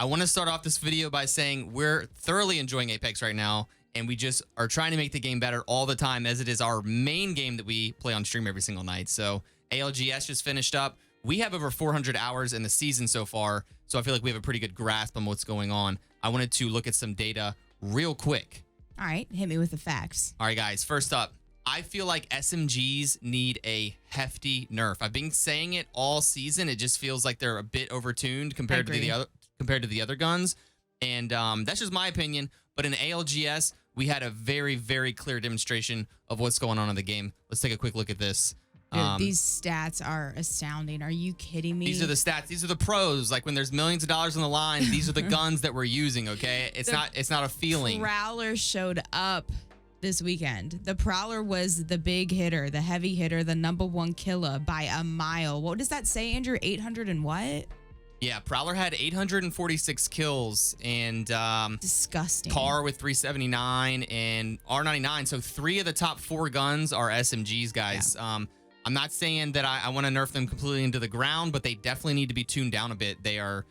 I want to start off this video by saying we're thoroughly enjoying Apex right now, and we just are trying to make the game better all the time, as it is our main game that we play on stream every single night. So ALGS just finished up. We have over 400 hours in the season so far, so I feel like we have a pretty good grasp on what's going on. I wanted to look at some data real quick. All right, hit me with the facts. All right, guys, first up, I feel like SMGs need a hefty nerf. I've been saying it all season. It just feels like they're a bit overtuned compared to the other guns, and that's just my opinion. But in ALGS, we had a very, very clear demonstration of what's going on in the game. Let's take a quick look at this. Dude, these stats are astounding. Are you kidding me? These are the stats. These are the pros. Like when there's millions of dollars on the line, these are the guns that we're using. Okay, it's not a feeling. Prowler showed up this weekend. The Prowler was the big hitter, the heavy hitter, the #1 killer by a mile. What does that say, Andrew? 800 and what? Yeah, Prowler had 846 kills and disgusting. Car with 379 and R99. So 3 of the top 4 guns are SMGs, guys. Yeah. I'm not saying that I want to nerf them completely into the ground, but they definitely need to be tuned down a bit. They are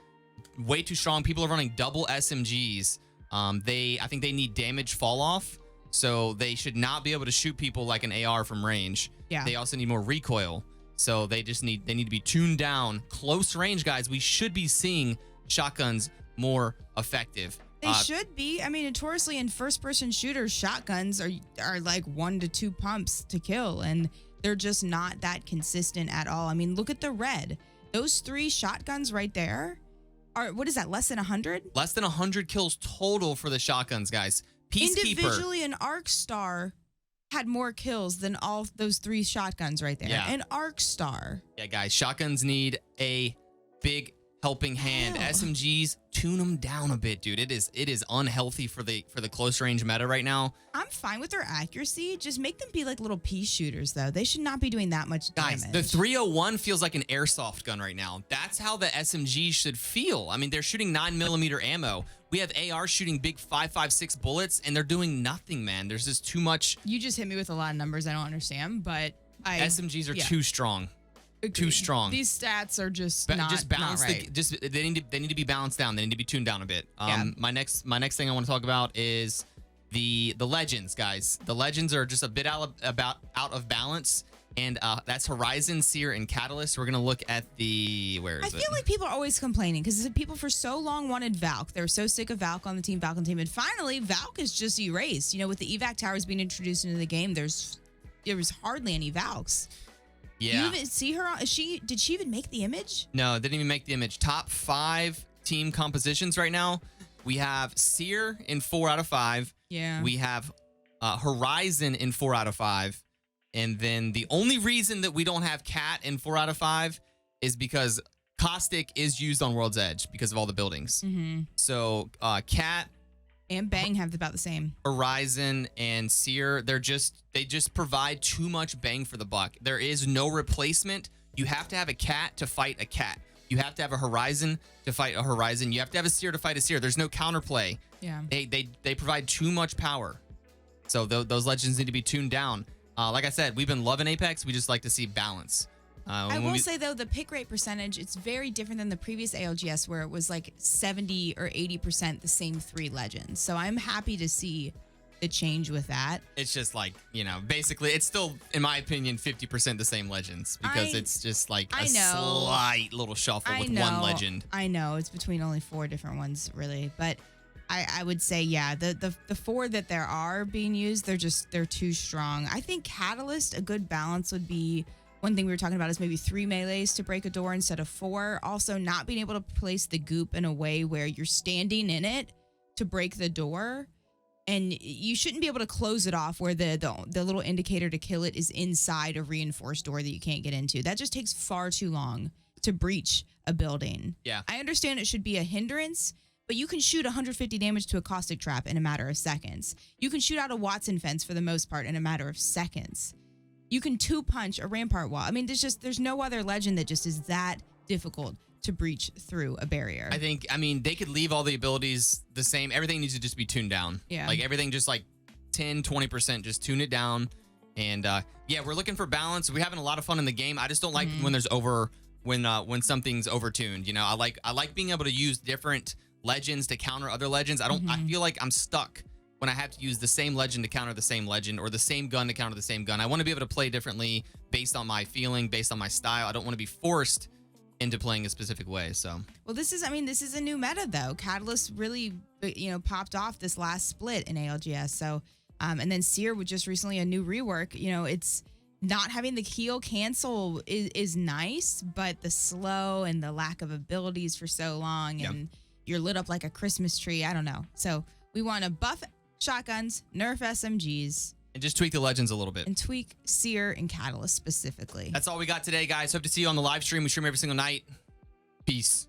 way too strong. People are running double SMGs. I think they need damage fall off, so they should not be able to shoot people like an AR from range. Yeah. They also need more recoil. So they need to be tuned down. Close range, guys. We should be seeing shotguns more effective. They should be. I mean, notoriously in first-person shooters, shotguns are like 1 to 2 pumps to kill, and they're just not that consistent at all. I mean, look at the red. Those 3 shotguns right there are, what is that, less than 100? Less than 100 kills total for the shotguns, guys. Peacekeeper. Individually, an Arc Star had more kills than all those 3 shotguns right there. Yeah. An Arc Star. Yeah, guys, shotguns need a big helping hand. SMGs, tune them down a bit, dude. It is unhealthy for the close range meta right now. I'm fine with their accuracy. Just make them be like little pea shooters, though. They should not be doing that much damage. Guys, the 301 feels like an airsoft gun right now. That's how the SMG should feel. I mean, they're shooting 9mm ammo. We have AR shooting big 5.56 bullets, and they're doing nothing, man. There's just too much. You just hit me with a lot of numbers I don't understand, but SMGs are too strong. Agreed. Too strong. These stats are just not right. They need to be balanced down. They need to be tuned down a bit. My next thing I want to talk about is the legends, guys. The legends are just a bit out of balance, and that's Horizon, Seer, and Catalyst. We're gonna look at the I feel like people are always complaining because people for so long wanted Valk. They were so sick of Valk on the team, and finally Valk is just erased. You know, with the evac towers being introduced into the game, there was hardly any Valks. Yeah. You even see her on, did she even make the image? No, didn't even make the image. Top 5 team compositions right now. We have Seer in 4 out of 5. Yeah. We have Horizon in 4 out of 5. And then the only reason that we don't have Cat in 4 out of 5 is because Caustic is used on World's Edge because of all the buildings. Mm-hmm. So Cat and Bang have about the same. Horizon and Seer, they just provide too much bang for the buck. There is no replacement. You have to have a Cat to fight a Cat. You have to have a Horizon to fight a Horizon. You have to have a Seer to fight a Seer. There's no counterplay. Yeah. They provide too much power. So those legends need to be tuned down. Like I said, we've been loving Apex. We just like to see balance. I will say, though, the pick rate percentage, it's very different than the previous ALGS where it was like 70 or 80% the same 3 legends. So I'm happy to see the change with that. It's just like, basically it's still, in my opinion, 50% the same legends because it's just like a slight little shuffle with one legend. I know. It's between only 4 different ones, really. But I would say, yeah, the 4 that there are being used, they're too strong. I think Catalyst, a good balance would be, one thing we were talking about is maybe 3 melees to break a door instead of 4. Also, not being able to place the goop in a way where you're standing in it to break the door. And you shouldn't be able to close it off where the little indicator to kill it is inside a reinforced door that you can't get into. That just takes far too long to breach a building. Yeah. I understand it should be a hindrance, but you can shoot 150 damage to a caustic trap in a matter of seconds. You can shoot out a Watson fence for the most part in a matter of seconds. You can 2-punch a rampart wall. I mean, there's no other legend that just is that difficult to breach through a barrier. I mean, they could leave all the abilities the same. Everything needs to just be tuned down. Yeah. Like everything just like 10, 20%, just tune it down. And yeah, we're looking for balance. We're having a lot of fun in the game. I just don't like when there's when something's overtuned. I like being able to use different legends to counter other legends. I feel like I'm stuck when I have to use the same legend to counter the same legend or the same gun to counter the same gun. I want to be able to play differently based on my feeling, based on my style. I don't want to be forced into playing a specific way. So, well, this is a new meta though. Catalyst really, popped off this last split in ALGS. So, and then Seer with just recently a new rework. It's not having the heal cancel is nice, but the slow and the lack of abilities for so long, and you're lit up like a Christmas tree. I don't know. So we want to buff shotguns, nerf SMGs, and just tweak the legends a little bit. and tweak Seer and Catalyst specifically. That's all we got today, guys. Hope to see you on the live stream. We stream every single night. Peace.